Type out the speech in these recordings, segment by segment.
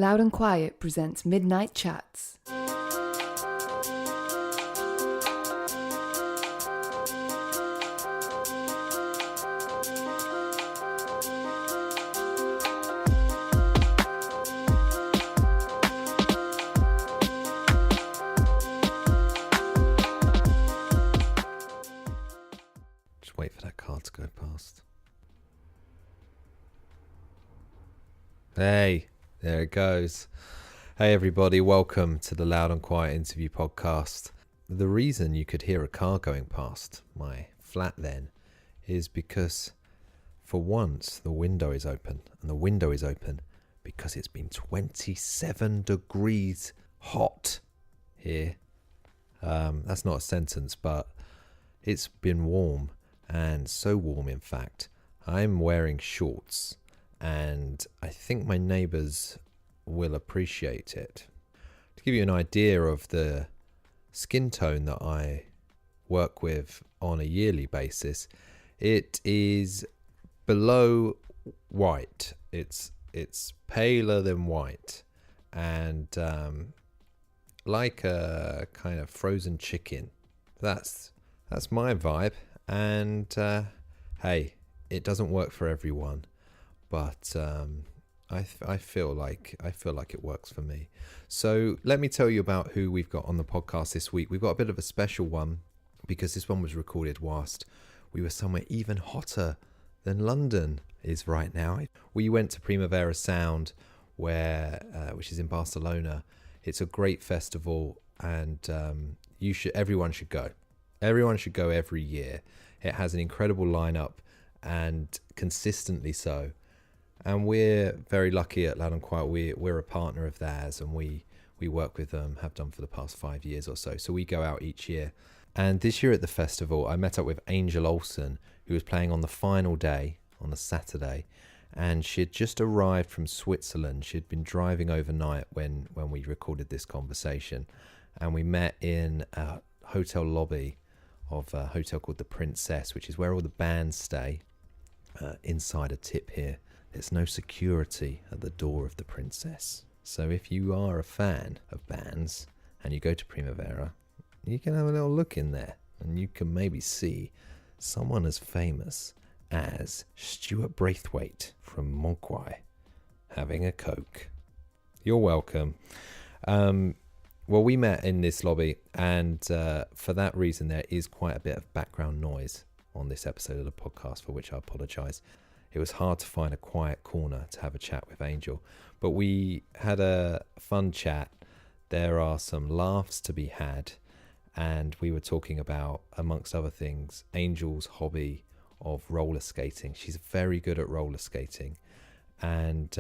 Loud and Quiet presents Midnight Chats. Just wait for that car to go past. Hey, there it goes. Hey everybody, welcome to the Loud and Quiet interview podcast. The reason you could hear a car going past my flat then is because for once the window is open, and the window is open because it's been 27 degrees hot here. That's not a sentence, but it's been warm, and so warm in fact I'm wearing shorts, and I think my neighbours will appreciate it. To give you an idea of the skin tone that I work with on a yearly basis, it is below white. It's paler than white, and like a kind of frozen chicken. That's my vibe, and hey, it doesn't work for everyone, but I feel like it works for me. So let me tell you about who we've got on the podcast this week. We've got a bit of a special one because this one was recorded whilst we were somewhere even hotter than London is right now. We went to Primavera Sound, which is in Barcelona. It's a great festival, and everyone should go. Everyone should go every year. It has an incredible lineup, and consistently so. And we're very lucky at Loud and Quiet. We're a partner of theirs, and we work with them, have done for the past 5 years or so. So we go out each year. And this year at the festival, I met up with Angel Olsen, who was playing on the final day, on a Saturday. And she had just arrived from Switzerland. She'd been driving overnight when we recorded this conversation. And we met in a hotel lobby of a hotel called the Princess, which is where all the bands stay. Inside a tip here, there's no security at the door of the Princess. So if you are a fan of bands and you go to Primavera, you can have a little look in there, and you can maybe see someone as famous as Stuart Braithwaite from Mogwai having a Coke. You're welcome. Well, we met in this lobby, and for that reason there is quite a bit of background noise on this episode of the podcast, for which I apologise. It was hard to find a quiet corner to have a chat with Angel, but we had a fun chat. There are some laughs to be had, and we were talking about, amongst other things, Angel's hobby of roller skating. She's very good at roller skating, and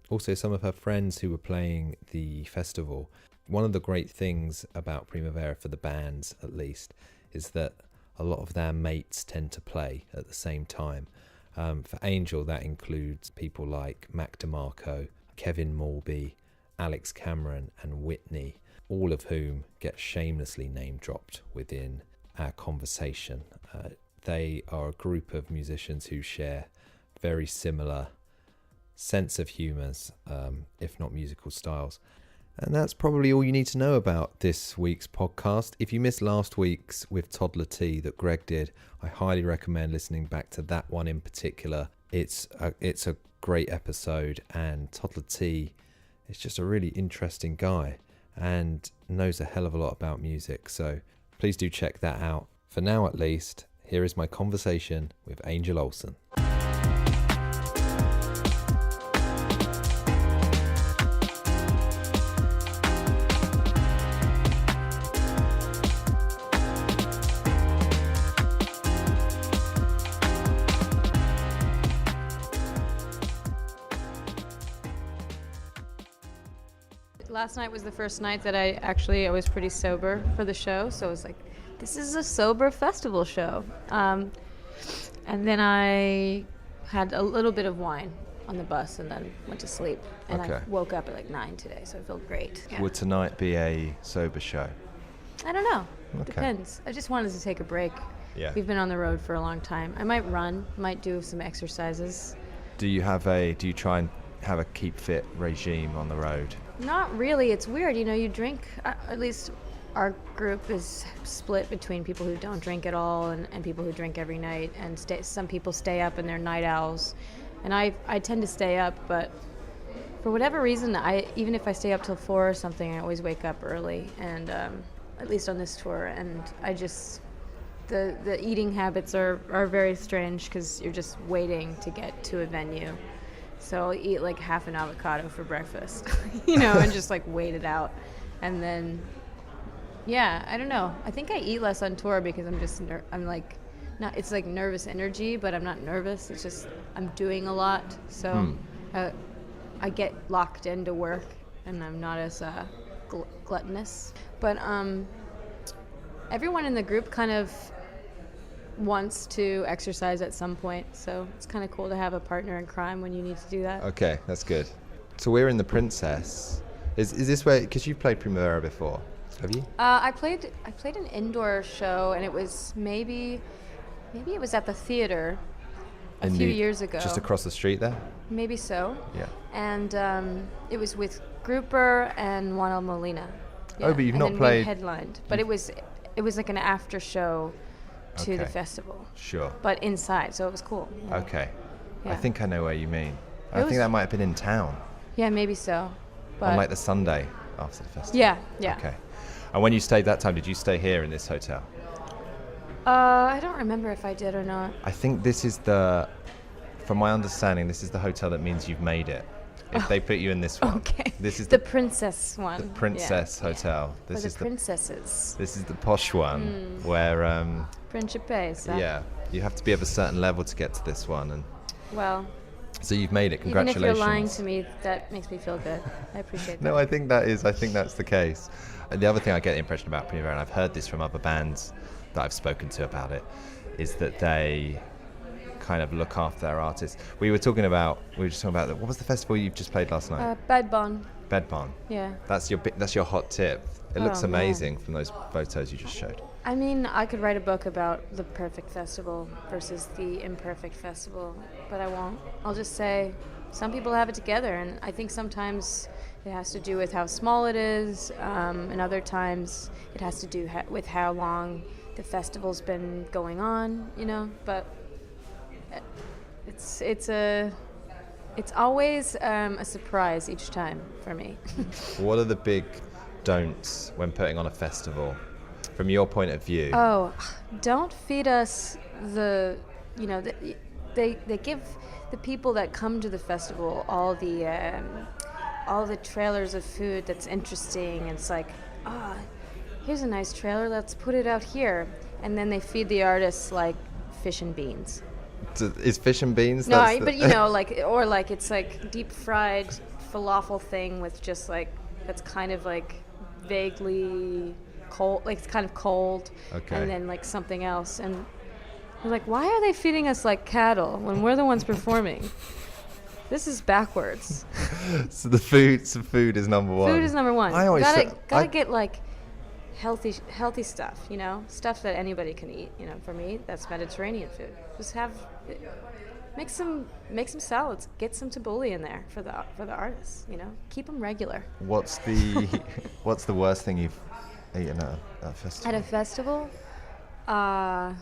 also some of her friends who were playing the festival. One of the great things about Primavera, for the bands at least, is that a lot of their mates tend to play at the same time. For Angel, that includes people like Mac DeMarco, Kevin Morby, Alex Cameron and Whitney, all of whom get shamelessly name-dropped within our conversation. They are a group of musicians who share very similar sense of humours, if not musical styles. And that's probably all you need to know about this week's podcast. If you missed last week's with Toddler T that Greg did, I highly recommend listening back to that one in particular. It's a great episode, and Toddler T is just a really interesting guy and knows a hell of a lot about music. So please do check that out. For now at least, here is my conversation with Angel Olsen. Last night was the first night that I was pretty sober for the show, so I was like, this is a sober festival show. And then I had a little bit of wine on the bus and then went to sleep. And I woke up at like 9 today, so I feel great. Yeah. Would tonight be a sober show? I don't know. Depends. I just wanted to take a break. Yeah. We've been on the road for a long time. I might run, might do some exercises. Do you try and have a keep fit regime on the road? Not really. It's weird. You drink, at least our group is split between people who don't drink at all and people who drink every night. And some people stay up and they're night owls. And I tend to stay up, but for whatever reason, even if I stay up till 4 or something, I always wake up early. And at least on this tour. And I just, the eating habits are very strange because you're just waiting to get to a venue. So I'll eat like half an avocado for breakfast, and just like wait it out. And then, I don't know. I think I eat less on tour because I'm like, not, it's like nervous energy, but I'm not nervous. It's just, I'm doing a lot. So I get locked into work and I'm not as gluttonous. But everyone in the group kind of wants to exercise at some point, so it's kind of cool to have a partner in crime when you need to do that. Okay, that's good. So we're in the Princess. Is this where, because you've played Primavera before, have you? I played an indoor show, and it was maybe it was at the theater a few years ago. Just across the street there? Maybe so. Yeah. And it was with Grouper and Juan Molina. Yeah. Oh, but you've not then played. We headlined, but it was like an after show to the festival. Sure. But inside, so it was cool. Yeah. Okay. Yeah. I think I know where you mean. I think that might have been in town. Yeah, maybe so. But On like the Sunday after the festival. Yeah. Okay. And when you stayed that time, did you stay here in this hotel? I don't remember if I did or not. I think this is from my understanding, this is the hotel that means you've made it. If they put you in this one. Okay. This is the Princess one. The Princess Hotel. This is the princesses. This is the posh one where Principes. you have to be of a certain level to get to this one, and well, so you've made it. Congratulations. Even if you're lying to me, that makes me feel good. I appreciate that. No, I think that's the case. And the other thing I get the impression about Primavera, and I've heard this from other bands that I've spoken to about it, is that they kind of look after their artists. We were just talking about what was the festival you've just played last night? Bedbon. Bedbon. Yeah. That's your hot tip. It looks amazing from those photos you just showed. I mean, I could write a book about the perfect festival versus the imperfect festival, but I won't. I'll just say some people have it together, and I think sometimes it has to do with how small it is, and other times it has to do with how long the festival's been going on, but it's always a surprise each time for me. What are the big don'ts when putting on a festival, from your point of view? Oh, don't feed us they give the people that come to the festival all the trailers of food that's interesting. And it's like, here's a nice trailer, let's put it out here. And then they feed the artists like fish and beans. Is fish and beans? No, but it's like deep fried falafel thing with just like, that's kind of like vaguely cold, like it's kind of cold. Okay. And then like something else. And we're like, why are they feeding us like cattle when we're the ones performing? This is backwards. So the food is number one. Food is number one. I always gotta get like healthy stuff, stuff that anybody can eat. For me, that's Mediterranean food. Just make some salads, get some tabbouleh in there for the artists. Keep them regular. What's the worst thing you've eaten at a festival? At a festival, I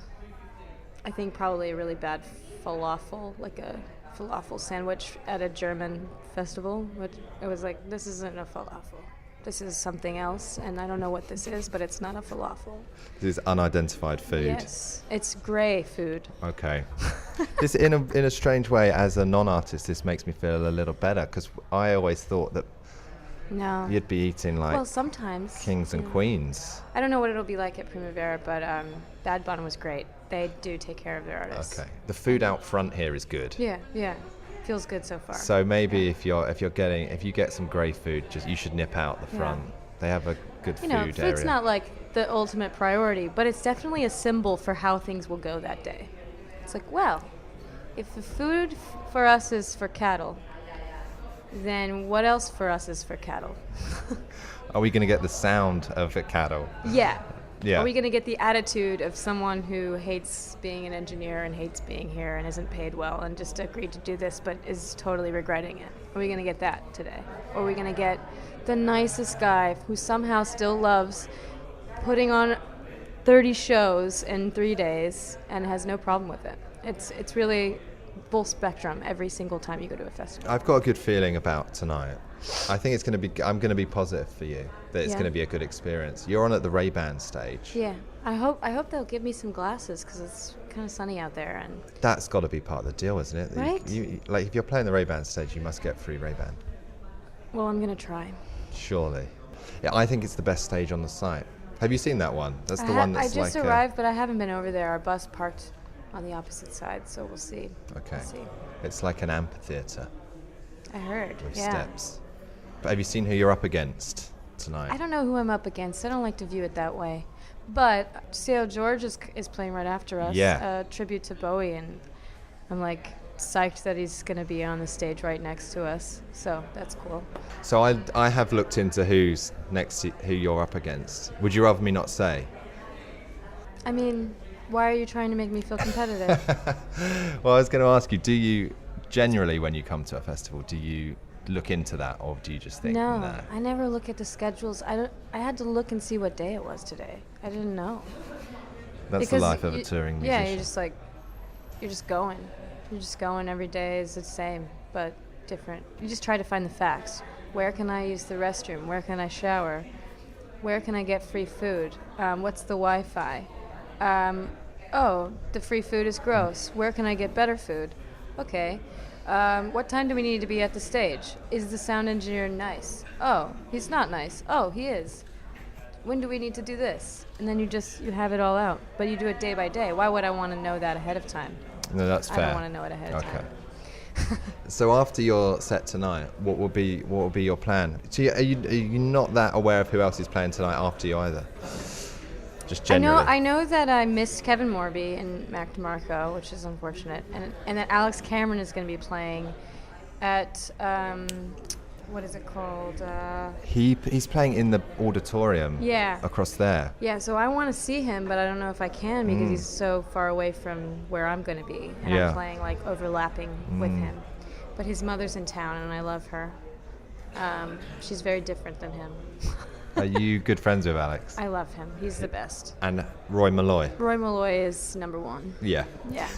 think probably a really bad falafel, like a falafel sandwich at a German festival. Which it was like, this isn't a falafel. This is something else, and I don't know what this is, but it's not a falafel. This is unidentified food. Yes, it's grey food. Okay. This, in a strange way, as a non-artist, this makes me feel a little better, because I always thought that you'd be eating like sometimes kings and queens. I don't know what it'll be like at Primavera, but Bad Bun was great. They do take care of their artists. Okay. The food out front here is good. Yeah. Feels good so far. So maybe if you get some grey food, you should nip out the front. They have a good food area. Food's not like the ultimate priority, but it's definitely a symbol for how things will go that day. It's like, well, if the food for us is for cattle, then what else for us is for cattle? Are we going to get the sound of a cattle? Yeah. Yeah. Are we going to get the attitude of someone who hates being an engineer and hates being here and isn't paid well and just agreed to do this but is totally regretting it? Are we going to get that today? Or are we going to get the nicest guy who somehow still loves putting on 30 shows in 3 days and has no problem with it? It's really full spectrum every single time you go to a festival. I've got a good feeling about tonight. I think it's going to be. I'm going to be positive for you that it's going to be a good experience. You're on at the Ray-Ban stage. Yeah, I hope they'll give me some glasses because it's kind of sunny out there, and That's got to be part of the deal, isn't it? Right? You, like if you're playing the Ray-Ban stage, you must get free Ray-Ban. well, I'm gonna try. Surely. Yeah, I think it's the best stage on the site. Have you seen that one? That's the one that's I just like. arrived, but I haven't been over there. Our bus parked on the opposite side, so we'll see. Okay. We'll see. It's like an amphitheater I heard. with Yeah. steps. But have you seen who you're up against tonight? I don't know who I'm up against. I don't like to view it that way. But Sao George is playing right after us. Yeah. A tribute to Bowie, and I'm like psyched that he's going to be on the stage right next to us. So that's cool. So I have looked into who's next to who you're up against. Would you rather me not say? I mean, why are you trying to make me feel competitive? Well, I was going to ask you, do you generally, when you come to a festival, do you look into that, or do you just think, No, nah? I never look at the schedules. I had to look and see what day it was today. I didn't know. That's the Because life of a you- touring musician. Yeah, you're just going. You're just going every day is the same, but different. You just try to find the facts. Where can I use the restroom? Where can I shower? Where can I get free food? What's the Wi-Fi? Oh, the free food is gross. Where can I get better food? Okay. What time do we need to be at the stage? Is the sound engineer nice? Oh, he's not nice. Oh, he is. When do we need to do this? And then you have it all out. But you do it day by day. Why would I want to know that ahead of time? No, that's fair. I don't want to know it ahead of time. So after your set tonight, what will be your plan? So are you not that aware of who else is playing tonight after you either? Just generally. I know that I missed Kevin Morby and Mac DeMarco, which is unfortunate, and that Alex Cameron is going to be playing at what is it called? He's playing in the auditorium. Yeah. Across there. Yeah, so I want to see him, but I don't know if I can because he's so far away from where I'm going to be, and Yeah. I'm playing like overlapping with him. But his mother's in town, and I love her. She's very different than him. Are you good friends with Alex? I love him. He's the best. And Roy Malloy. Roy Malloy is number one. Yeah. Yeah.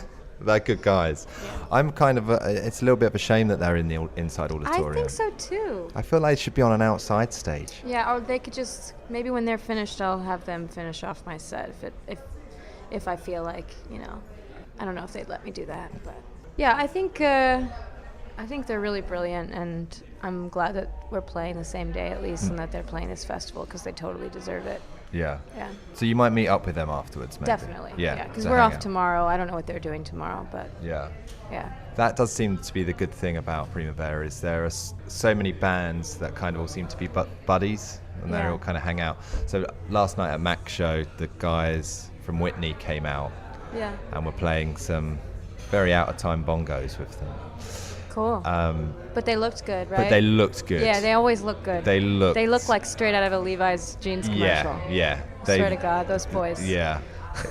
They're good guys. Yeah. I'm kind of. It's a little bit of a shame that they're in the inside auditorium. I think so too. I feel like it should be on an outside stage. Yeah, or they could just maybe when they're finished, I'll have them finish off my set if I feel like, you know, I don't know if they'd let me do that, but yeah, I think they're really brilliant, and I'm glad that we're playing the same day at least, and that they're playing this festival because they totally deserve it. Yeah. Yeah. So you might meet up with them afterwards, maybe. Definitely. Yeah. Because to we're hang off out. tomorrow. I don't know what they're doing tomorrow, but Yeah. yeah. That does seem to be the good thing about Primavera, is there are so many bands that kind of all seem to be buddies, and they Yeah. all kind of hang out. So last night at Mac's show, the guys from Whitney came out Yeah. and were playing some very out of time bongos with them. Cool. But they looked good, right? But they looked good. Yeah, they always look good. They look like straight out of a Levi's jeans commercial. Yeah. Swear to God, those boys. Yeah.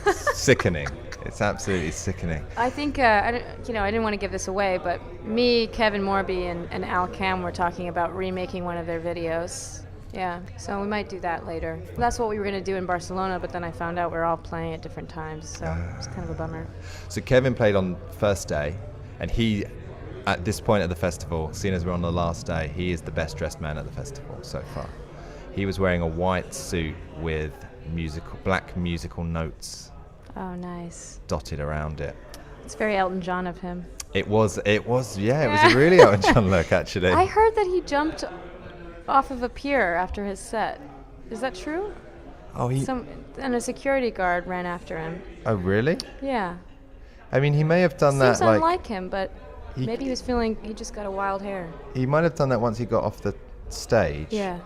It's sickening. It's absolutely sickening. I think, I didn't want to give this away, but me, Kevin Morby, and Al Cam were talking about remaking one of their videos. Yeah, so we might do that later. That's what we were going to do in Barcelona, but then I found out we're all playing at different times, so it's kind of a bummer. So Kevin played on first day, and he, at this point at the festival, seeing as we're on the last day, he is the best dressed man at the festival so far. He was wearing a white suit with black musical notes Oh, nice. dotted around it. It's very Elton John of him. It was a really Elton John look, actually. I heard that he jumped off of a pier after his set. Is that true? Oh, And a security guard ran after him. Oh, really? Yeah. I mean, he may have done Seems that, unlike him, but He- maybe he was feeling he just got a wild hair. he might have done that once he got off the stage. Yeah.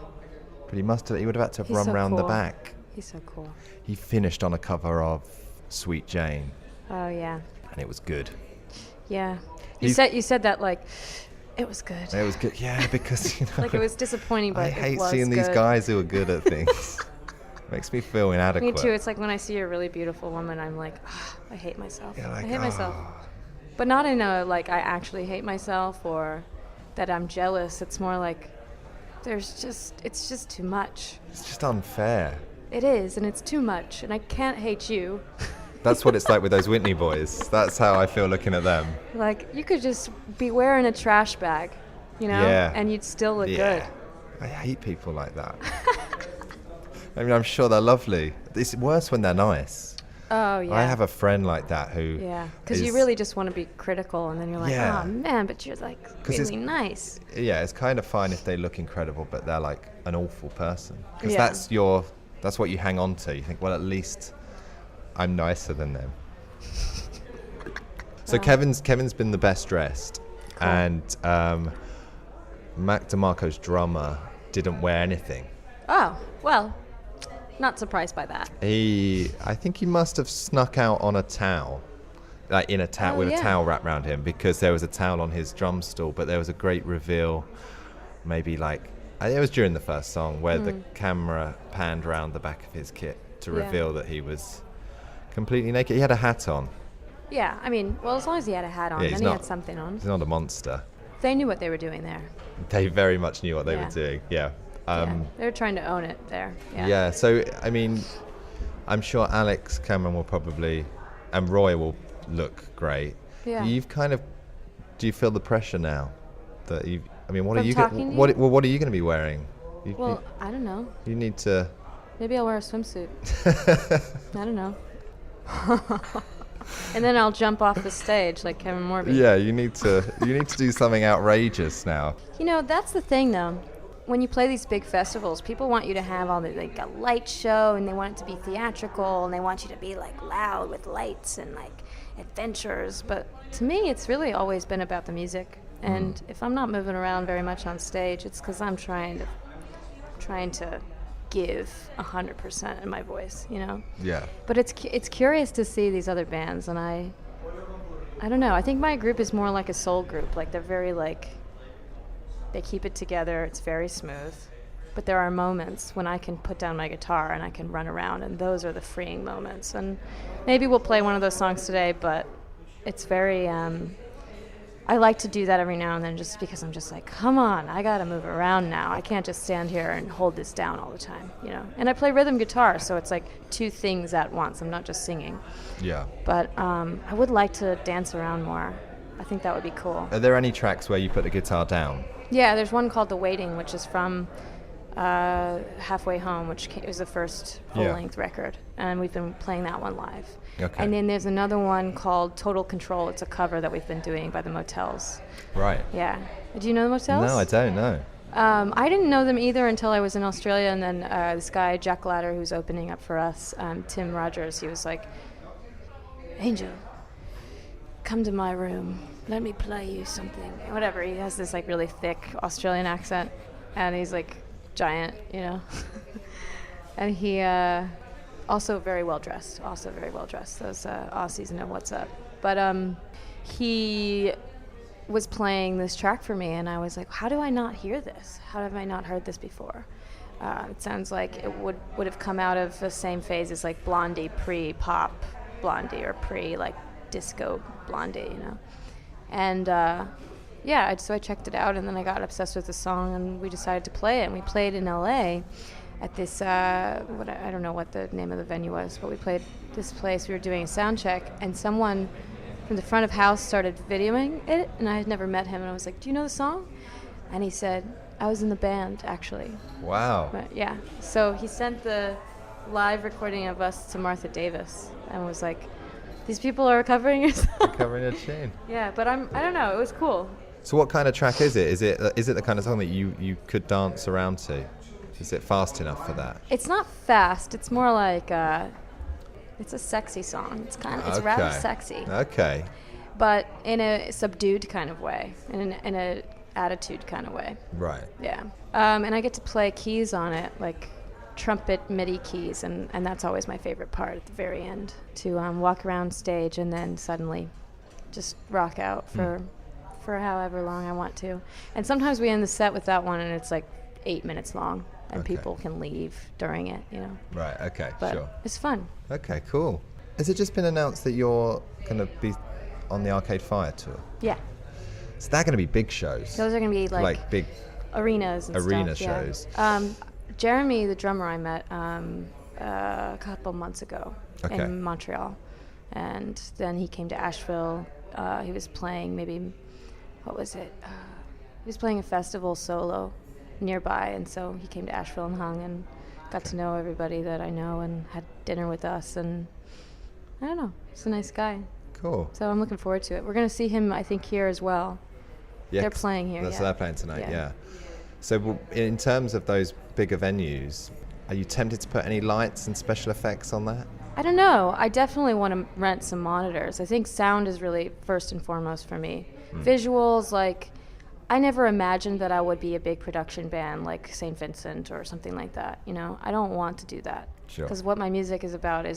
But he would have had to have He's run so round the cool. back. He's so cool. He finished on a cover of Sweet Jane, Oh, yeah. and it was good. Yeah. He's- You said that like it was good. It was good, yeah, because, you know. Like it was disappointing, but I hate it was seeing good. these guys who are good at things. Makes me feel inadequate. Me too. It's like when I see a really beautiful woman, I'm like, I hate myself. You're like, I hate myself. But not in a, like, I actually hate myself or that I'm jealous. It's more like it's just too much. It's just unfair. It is, and it's too much, and I can't hate you. That's what it's like with those Whitney boys. That's how I feel looking at them. Like, you could just be wearing a trash bag, you know, and you'd still look good. I hate people like that. I mean, I'm sure they're lovely. It's worse when they're nice. Oh, yeah. I have a friend like that who... Yeah, because you really just want to be critical, and then you're like, oh, man, but you're, like, really nice. Yeah, it's kind of fine if they look incredible, but they're, like, an awful person. Because that's what you hang on to. You think, well, at least I'm nicer than them. So Kevin's been the best dressed. Cool. And Mac DeMarco's drummer didn't wear anything. Oh, well... Not surprised by that. I think he must have snuck out on a towel, like in a towel with a towel wrapped around him, because there was a towel on his drum stool. But there was a great reveal, maybe like it was during the first song where the camera panned around the back of his kit to reveal that he was completely naked. He had a hat on. Yeah, I mean, well, as long as he had a hat on, then he had something on. He's not a monster. They knew what they were doing there. They very much knew what they were doing. Yeah. They were trying to own it there. Yeah, so, I mean, I'm sure Alex Cameron will probably, and Roy will look great. Yeah. You've kind of, do you feel the pressure now? What are you going to be wearing? I don't know. You need to... Maybe I'll wear a swimsuit. I don't know. And then I'll jump off the stage like Kevin Morby. Yeah, you need to do something outrageous now. You know, that's the thing, though. When you play these big festivals, people want you to have all the, like, a light show, and they want it to be theatrical, and they want you to be, like, loud with lights and, like, adventures. But to me, it's really always been about the music. And if I'm not moving around very much on stage, it's because I'm trying to give 100% in my voice, you know? Yeah. But it's curious to see these other bands, and I don't know. I think my group is more like a soul group. Like, they're very, like... They keep it together. It's very smooth. But there are moments when I can put down my guitar and I can run around, and those are the freeing moments. And maybe we'll play one of those songs today, but it's very... I like to do that every now and then just because I'm just like, come on, I got to move around now. I can't just stand here and hold this down all the time, you know? And I play rhythm guitar, so it's like two things at once. I'm not just singing. Yeah. But I would like to dance around more. I think that would be cool. Are there any tracks where you put the guitar down? Yeah, there's one called The Waiting, which is from Halfway Home, which was the first full-length record, and we've been playing that one live. Okay. And then there's another one called Total Control. It's a cover that we've been doing by the Motels. Right. Yeah. Do you know the Motels? No, I don't know. I didn't know them either until I was in Australia, and then this guy, Jack Ladder, who's opening up for us, Tim Rogers, he was like, Angel, come to my room. Let me play you something. Whatever. He has this like really thick Australian accent, and he's like giant, you know. And he also very well dressed. Those Aussies know what's up. But he was playing this track for me, and I was like, how do I not hear this? How have I not heard this before? It sounds like it would have come out of the same phase as like Blondie, pre-pop Blondie, or pre-like disco Blondie, you know. And so I checked it out, and then I got obsessed with the song, and we decided to play it. And we played in LA at this I don't know what the name of the venue was, but we played this place. We were doing a sound check, and someone from the front of house started videoing it, and I had never met him, and I was like, do you know the song? And he said, I was in the band, actually. Wow. But, yeah. So he sent the live recording of us to Martha Davis and was like, these people are covering your song. Covering a tune. Yeah, but I don't know. It was cool. So what kind of track is it? Is it the kind of song that you could dance around to? Is it fast enough for that? It's not fast. It's more like it's a sexy song. It's rather sexy. Okay. But in a subdued kind of way, in a attitude kind of way. Right. Yeah. And I get to play keys on it, like trumpet MIDI keys, and that's always my favorite part at the very end, to walk around stage and then suddenly just rock out for however long I want to. And sometimes we end the set with that one, and it's like 8 minutes long, and Okay. people can leave during it, you know. Right, okay, But sure. it's fun. Okay, cool. Has it just been announced that you're going to be on the Arcade Fire tour? Yeah. So they're going to be big shows. Those are going to be like big arenas and arena stuff. Yeah. shows. Jeremy, the drummer I met a couple months ago Okay. in Montreal, and then he came to Asheville. He was playing what was it? He was playing a festival solo nearby, and so he came to Asheville and hung and got to know everybody that I know and had dinner with us, and I don't know, he's a nice guy. Cool. So I'm looking forward to it. We're going to see him, I think, here as well. Yeah, They're playing here, So yeah. they're playing tonight, Yeah. yeah. So in terms of those bigger venues, are you tempted to put any lights and special effects on that? I don't know. I definitely want to rent some monitors. I think sound is really first and foremost for me. Visuals, like, I never imagined that I would be a big production band like St. Vincent or something like that, you know? I don't want to do that. Sure. Because what my music is about it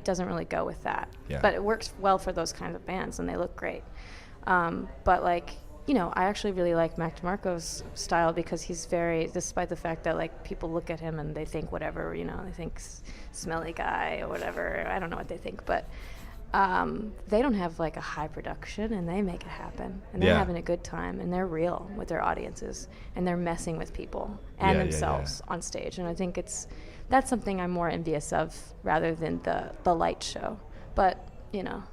doesn't really go with that. Yeah. But it works well for those kinds of bands, and they look great. But, like, you know, I actually really like Mac DeMarco's style because he's very, despite the fact that, like, people look at him and they think whatever, you know, they think smelly guy or whatever. I don't know what they think, but they don't have, like, a high production, and they make it happen. And they're Yeah. having a good time, and they're real with their audiences, and they're messing with people and Yeah, themselves on stage. And I think that's something I'm more envious of rather than the light show. But, you know,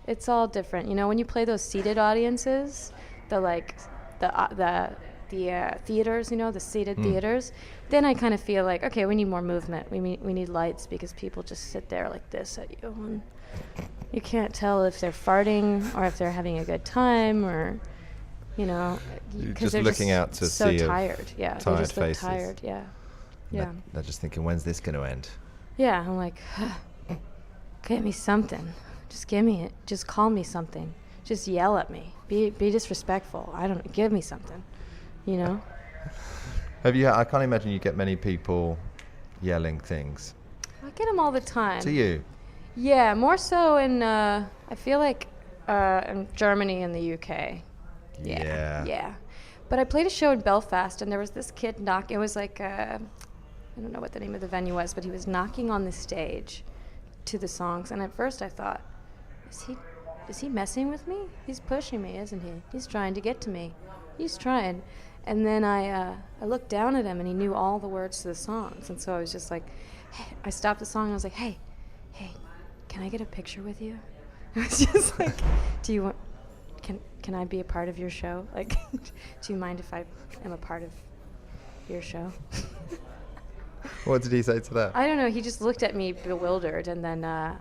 it's all different. You know, when you play those seated audiences, the theaters, you know, the seated theaters, then I kind of feel like, okay, we need more movement. We need lights, because people just sit there like this at you, and you can't tell if they're farting or if they're having a good time, or, you know, You're because just they're looking out to so sea of tired. Yeah, they tired just look faces. tired. Yeah, yeah, They're just thinking, when's this going to end? yeah. I'm like, get me something. Just give me it. Just call me something. Just yell at me. Be disrespectful. I don't. Give me something. You know. I can't imagine you get many people yelling things. I get them all the time. To you? Yeah, more so in. I feel like in Germany and the UK. Yeah. Yeah. But I played a show in Belfast, and there was this kid It was like I don't know what the name of the venue was, but he was knocking on the stage to the songs, and at first I thought, is he messing with me? He's pushing me, isn't he? He's trying to get to me. He's trying. And then I looked down at him, and he knew all the words to the songs, and so I was just like, hey, I stopped the song, and I was like, hey, can I get a picture with you? I was just like, do you want? Can I be a part of your show? Like, do you mind if I am a part of your show? What did he say to that? I don't know. He just looked at me bewildered, and then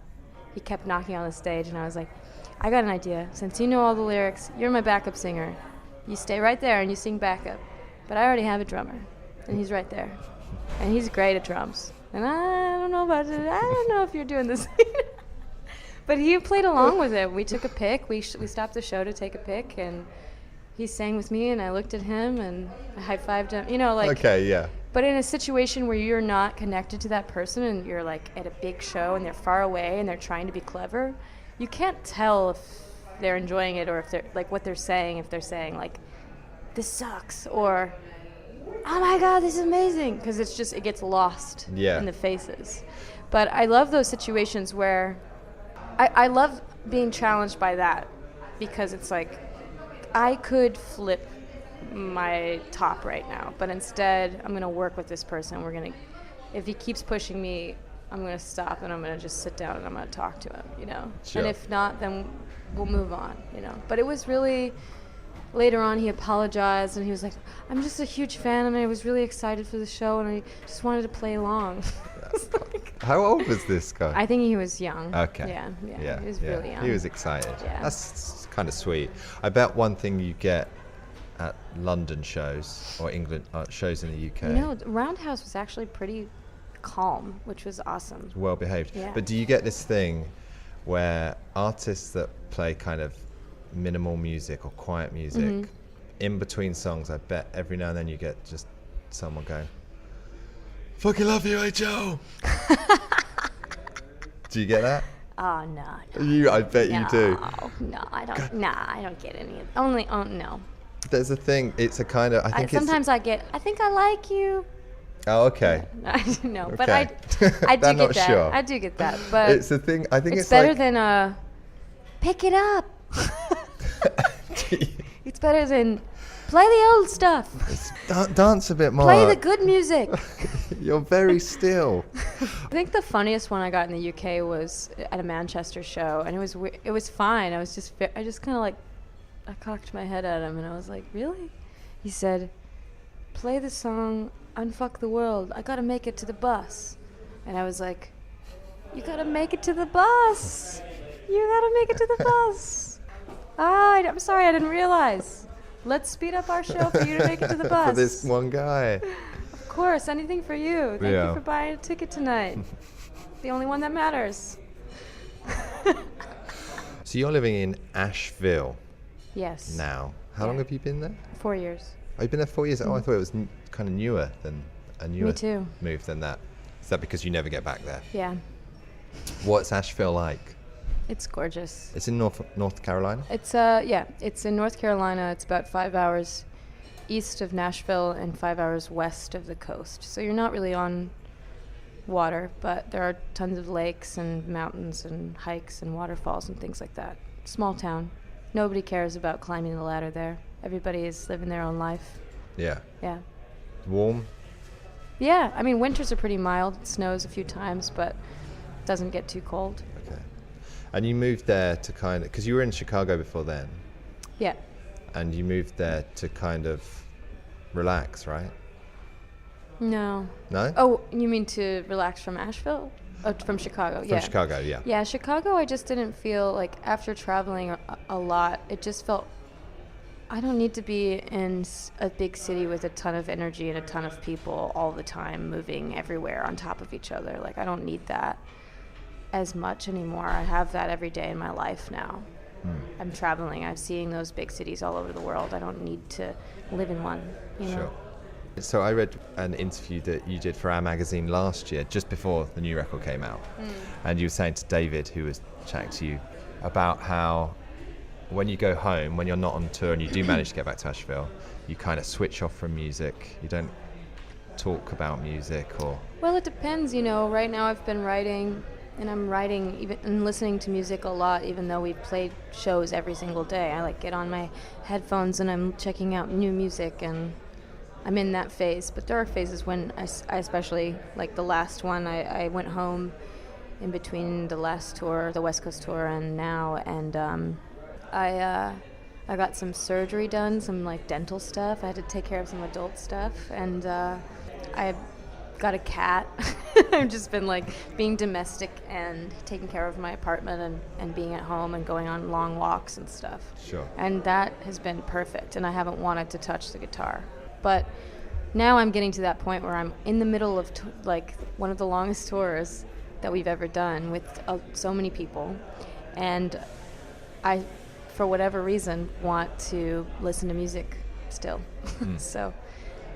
he kept knocking on the stage, and I was like, I got an idea. Since you know all the lyrics, you're my backup singer. You stay right there and you sing backup. But I already have a drummer, and he's right there. And he's great at drums. And I don't know about it. I don't know if you're doing this. But he played along with it. We took a pic. We stopped the show to take a pic, and he sang with me, and I looked at him, and I high-fived him. You know, like... Okay, yeah. But in a situation where you're not connected to that person, and you're like at a big show and they're far away and they're trying to be clever, you can't tell if they're enjoying it or if they're like what they're saying. If they're saying like, "This sucks," or "Oh my God, this is amazing," because it gets lost in the faces. But I love those situations where I love being challenged by that, because it's like I could flip my top right now, but instead I'm gonna work with this person. If he keeps pushing me, I'm gonna stop, and I'm gonna just sit down and I'm gonna talk to him, you know. Sure. And if not, then we'll move on, you know. But it was really later on he apologized, and he was like, I'm just a huge fan, and I was really excited for the show, and I just wanted to play along. How old was this guy? I think he was young. Okay. Yeah, he was really young. He was excited. Yeah. That's kind of sweet. I bet one thing you get at London shows or England shows in the UK. You know, Roundhouse was actually pretty calm, which was awesome. Well behaved. Yeah. But do you get this thing where artists that play kind of minimal music or quiet music, in between songs, I bet every now and then you get just someone going, "Fucking love you, hey Joe." Do you get that? Oh no. I bet you do. No, I don't. Nah, I don't get any. No. There's a thing. It's a kind of. I think sometimes I think I like you. Oh, okay. No, Okay. but I do I'm get not that. sure. I do get that. But It's a thing. I think it's it's better like, than pick it up. It's better than play the old stuff. Dance a bit more. Play the good music. You're very still. I think the funniest one I got in the UK was at a Manchester show, and it was fine. I just kind of like, I cocked my head at him, and I was like, really? He said, play the song Unfuck the World. I gotta make it to the bus. And I was like, you gotta make it to the bus. You gotta make it to the bus. I'm sorry, I didn't realize. Let's speed up our show for you to make it to the bus. For this one guy. Of course, anything for you. Thank you for buying a ticket tonight. The only one that matters. So you're living in Asheville. Yes. Now. How long have you been there? 4 years. Oh, you've been there 4 years? Oh, I thought it was kind of newer than a newer Me too. move than that. Is that because you never get back there? Yeah. What's Asheville like? It's gorgeous. It's in North Carolina? It's it's in North Carolina. It's about 5 hours east of Nashville and 5 hours west of the coast. So you're not really on water, but there are tons of lakes and mountains and hikes and waterfalls and things like that. Small town. Nobody cares about climbing the ladder there. Everybody is living their own life. Yeah. Yeah. Warm? Yeah, I mean, winters are pretty mild. It snows a few times, but it doesn't get too cold. Okay. And you moved there to kind of, because you were in Chicago before then. Yeah. And you moved there to kind of relax, right? No. No? Oh, you mean to relax from Asheville? Oh, from Chicago, yeah. From Chicago, yeah. Yeah, Chicago, I just didn't feel like after traveling a lot, it just felt I don't need to be in a big city with a ton of energy and a ton of people all the time moving everywhere on top of each other. Like, I don't need that as much anymore. I have that every day in my life now. I'm traveling. I'm seeing those big cities all over the world. I don't need to live in one, you know? Sure. So I read an interview that you did for our magazine last year, just before the new record came out. And you were saying to David, who was chatting to you, about how when you go home, when you're not on tour and you do manage to get back to Asheville, you kind of switch off from music. You don't talk about music or... Well, it depends, you know. Right now I've been writing, and I'm writing even and listening to music a lot, even though we've played shows every single day. I like get on my headphones and I'm checking out new music, and I'm in that phase. But there are phases when I especially, like the last one, I went home in between the last tour, the West Coast tour, and now, and I got some surgery done, some like dental stuff. I had to take care of some adult stuff, and I got a cat. I've just been like being domestic and taking care of my apartment and being at home and going on long walks and stuff. Sure. And that has been perfect, and I haven't wanted to touch the guitar. But now I'm getting to that point where I'm in the middle of like one of the longest tours that we've ever done with so many people, and I, for whatever reason, want to listen to music still. So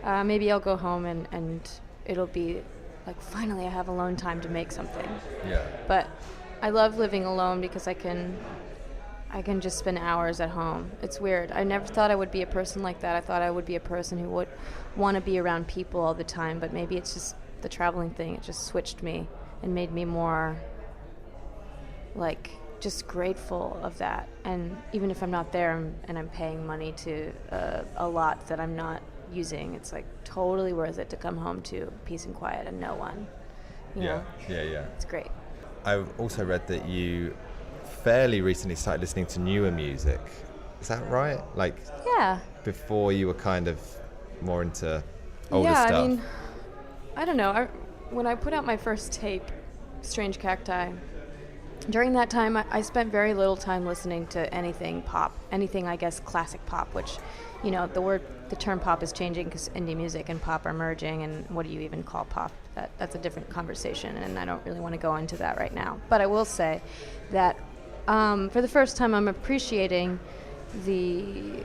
maybe I'll go home and it'll be like, finally I have alone time to make something. Yeah. But I love living alone because I can just spend hours at home. It's weird. I never thought I would be a person like that. I thought I would be a person who would want to be around people all the time, but maybe it's just the traveling thing. It just switched me and made me more like just grateful of that. And even if I'm not there and I'm paying money to a lot that I'm not using, it's like totally worth it to come home to peace and quiet and no one. You know? Yeah. It's great. I've also read that you fairly recently started listening to newer music. Is that right? Like, yeah. Before you were kind of more into older stuff. Yeah, I mean, I don't know. When I put out my first tape, Strange Cacti, during that time I spent very little time listening to anything pop, anything, I guess, classic pop, which, you know, the term pop is changing because indie music and pop are merging, and what do you even call pop? That's a different conversation, and I don't really want to go into that right now. But I will say that for the first time I'm appreciating the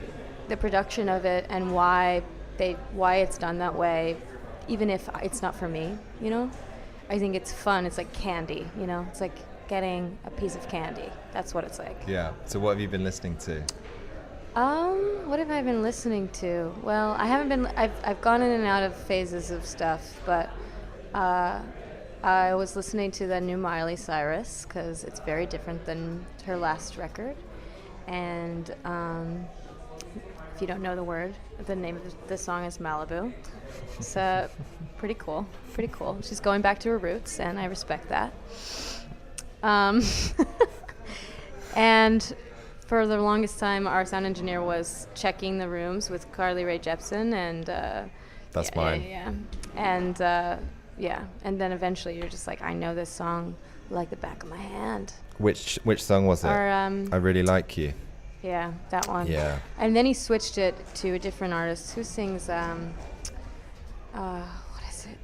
production of it and why it's done that way, even if it's not for me, you know? I think it's fun. It's like candy, you know? It's like getting a piece of candy. That's what it's like. Yeah. So what have you been listening to? What have I been listening to? Well, I haven't been. I've gone in and out of phases of stuff, but I was listening to the new Miley Cyrus because it's very different than her last record. And if you don't know the name of the song is Malibu. It's pretty cool. Pretty cool. She's going back to her roots, and I respect that. And for the longest time, our sound engineer was checking the rooms with Carly Rae Jepsen, and That's mine. Yeah. And and then eventually you're just like, I know this song like the back of my hand. Which song was it? Or, I Really Like You. Yeah, that one. Yeah. And then he switched it to a different artist who sings, what is it?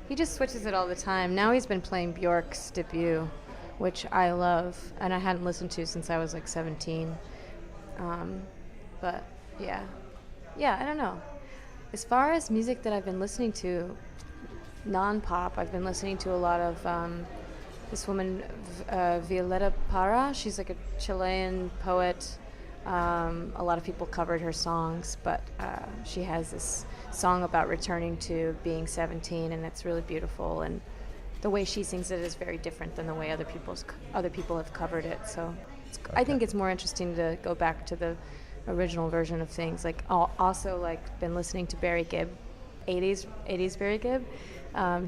He just switches it all the time. Now he's been playing Bjork's debut, which I love, and I hadn't listened to since I was like 17. But yeah, I don't know. As far as music that I've been listening to, non-pop, I've been listening to a lot of this woman, Violeta Parra. She's like a Chilean poet. A lot of people covered her songs, but she has this song about returning to being 17, and it's really beautiful. And the way she sings it is very different than the way other people have covered it. So I think it's more interesting to go back to the original version of things. Like also like been listening to Barry Gibb, 80s Barry Gibb.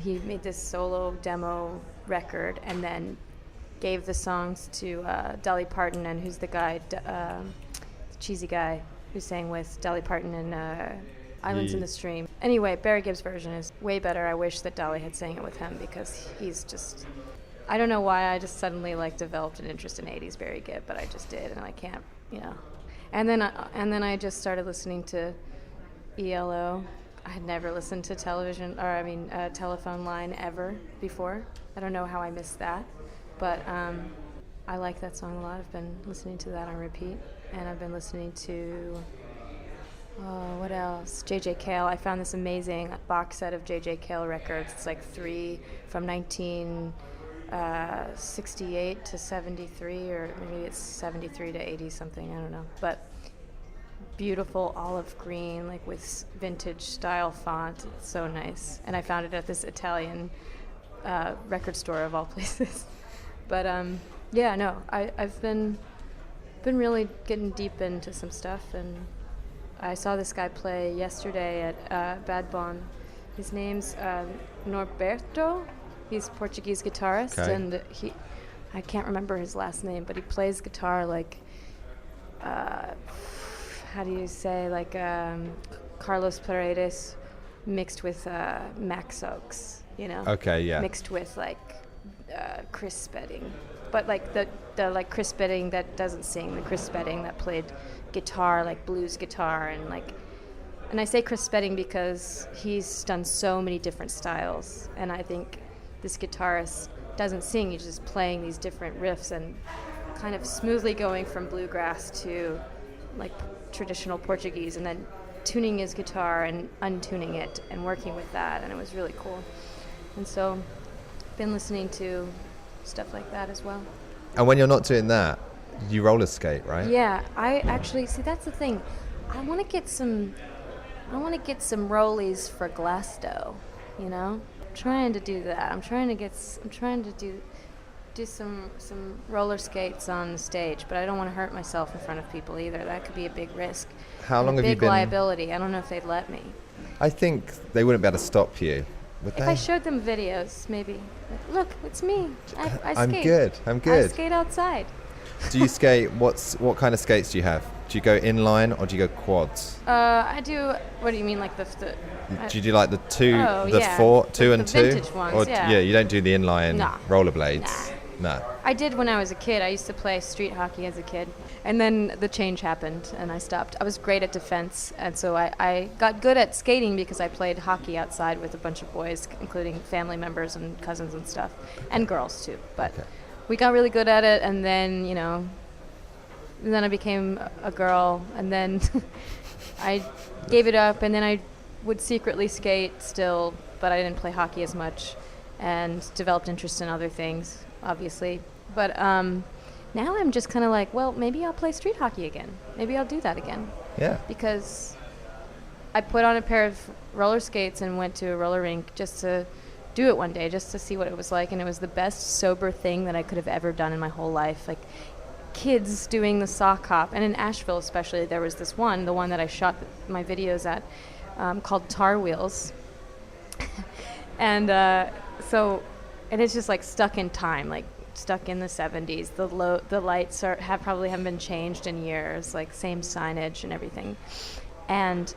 He made this solo demo record and then gave the songs to Dolly Parton, and who's the guy, the cheesy guy who sang with Dolly Parton in Islands in the Stream. Anyway, Barry Gibb's version is way better. I wish that Dolly had sang it with him because he's just, I don't know why I just suddenly like developed an interest in 80s Barry Gibb, but I just did, and I can't, And then I just started listening to ELO. I had never listened to Telephone Line ever before. I don't know how I missed that, but I like that song a lot. I've been listening to that on repeat, and I've been listening to, what else? J.J. Cale. I found this amazing box set of J.J. Cale records. It's like 3 from 1968 to 73, or maybe it's 73 to 80 something, I don't know. But beautiful olive green, like with vintage style font. It's so nice. And I found it at this Italian record store of all places. But I've been really getting deep into some stuff, and I saw this guy play yesterday at Bad Bon. His name's Norberto. He's a Portuguese guitarist, and I can't remember his last name, but he plays guitar like, how do you say, like Carlos Paredes mixed with Max Oakes, Okay, yeah. Mixed with like Chris Spedding, but like the like Chris Spedding that doesn't sing, the Chris Spedding that played guitar, like blues guitar, and I say Chris Spedding because he's done so many different styles, and I think this guitarist doesn't sing, he's just playing these different riffs and kind of smoothly going from bluegrass to like traditional Portuguese, and then tuning his guitar and untuning it and working with that, and it was really cool. And so been listening to stuff like that as well. And when you're not doing that, you roller skate, right? Yeah, I actually see, that's the thing. I want to get some rollies for Glasto, trying to do that. I'm trying to do some roller skates on the stage, but I don't want to hurt myself in front of people either. That could be a big risk. How long have you been? Big liability. I don't know if they'd let me. I think they wouldn't be able to stop you, would they? If I showed them videos, maybe. Like, look, it's me. I skate. I'm good. I skate outside. Do you skate? What kind of skates do you have? Do you go inline or do you go quads? I do. What do you mean, like the? Do you do like the two, yeah. two and the two? Vintage ones, or, yeah. You don't do the inline rollerblades. Nah. No. I did when I was a kid. I used to play street hockey as a kid, and then the change happened, and I stopped. I was great at defense, and so I got good at skating because I played hockey outside with a bunch of boys, including family members and cousins and stuff, and girls too. But we got really good at it, and then and then I became a girl, and then I gave it up, and then I would secretly skate still, but I didn't play hockey as much, and developed interest in other things, obviously. But Now I'm just kind of like, well, maybe I'll play street hockey again. Maybe I'll do that again. Yeah. Because I put on a pair of roller skates and went to a roller rink just to do it one day, just to see what it was like. And it was the best sober thing that I could have ever done in my whole life. Like, kids doing the sock hop. And in Asheville especially, there was this one, the one that I shot my videos at, called Tar Wheels. And and it's just like stuck in time, like stuck in the 70s. The lights probably haven't been changed in years, like same signage and everything. And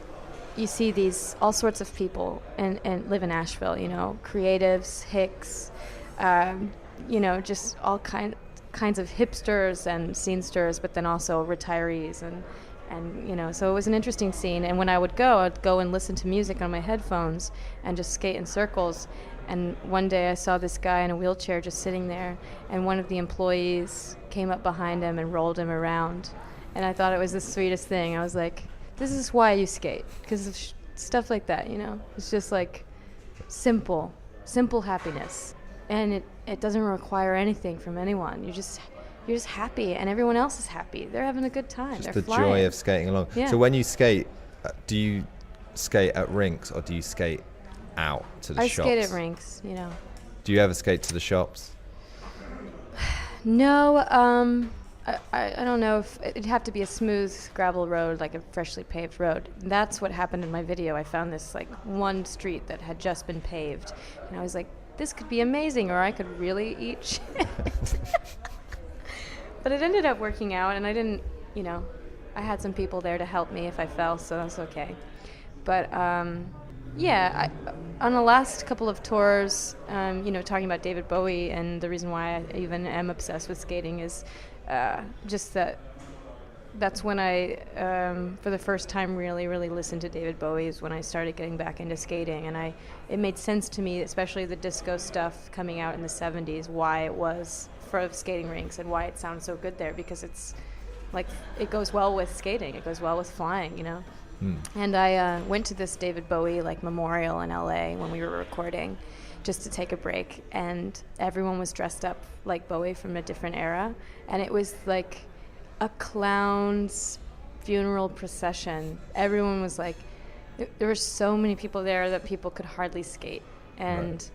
you see these all sorts of people and live in Asheville, you know, creatives, hicks, you know, just all kinds of hipsters and scenesters, but then also retirees and you know, so it was an interesting scene. And when I would go, I'd go and listen to music on my headphones and just skate in circles. And one day I saw this guy in a wheelchair just sitting there, and one of the employees came up behind him and rolled him around. And I thought it was the sweetest thing. I was like, this is why you skate, because of stuff like that, you know? It's just like simple happiness. And it doesn't require anything from anyone. You're just happy, and everyone else is happy. They're having a good time. Just They're the flying. joy of skating along. Yeah. So when you skate, do you skate at rinks or do you skate out to the shops? I skate at rinks, you know. Do you ever skate to the shops? No, I don't know if it'd have to be a smooth gravel road, like a freshly paved road. That's what happened in my video. I found this like one street that had just been paved, and I was like, this could be amazing, or I could really eat shit. But it ended up working out, and I didn't, you know, I had some people there to help me if I fell, so that's okay. But yeah, on the last couple of tours, you know, talking about David Bowie, and the reason why I even am obsessed with skating is just that's when I, for the first time, really listened to David Bowie, is when I started getting back into skating. And it made sense to me, especially the disco stuff coming out in the 70s, why it was for skating rinks and why it sounds so good there, because it's like, it goes well with skating. It goes well with flying, you know? And I went to this David Bowie like memorial in LA when we were recording, just to take a break, and everyone was dressed up like Bowie from a different era, and it was like a clown's funeral procession. Everyone was like, there were so many people there that people could hardly skate, and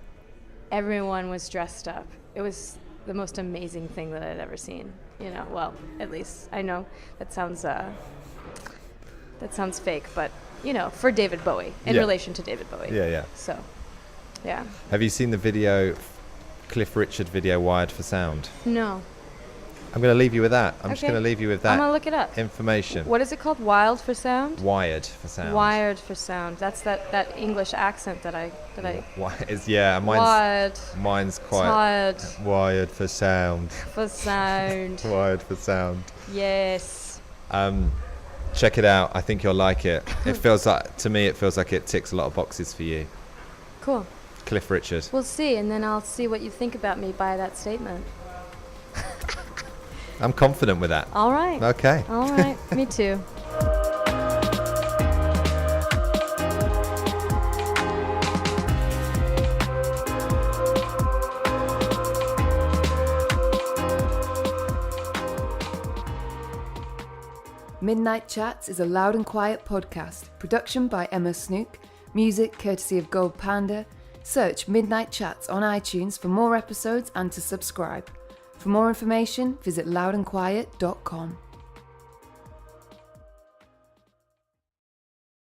everyone was dressed up. It was the most amazing thing that I'd ever seen, you know. Well, at least I know that sounds fake, but you know, for David Bowie, in relation to David Bowie. Yeah. So, yeah. Have you seen the video, Cliff Richard video, Wired for Sound? No. I'm going to leave you with that. I'm just going to leave you with that. I'm going to look it up. Information. What is it called? Wild for Sound? Wired for Sound. Wired for Sound. That's that English accent that I. Mine's quite. Tired. Wired for Sound. For sound. Wired for Sound. Yes. Check it out. I think you'll like it. It feels like it ticks a lot of boxes for you. Cool. Cliff Richard. We'll see, and then I'll see what you think about me by that statement. I'm confident with that. All right. Okay. All right. Me too. Midnight Chats is a loud and quiet podcast. Production by Emma Snook. Music courtesy of Gold Panda. Search Midnight Chats on iTunes for more episodes and to subscribe. For more information, visit loudandquiet.com.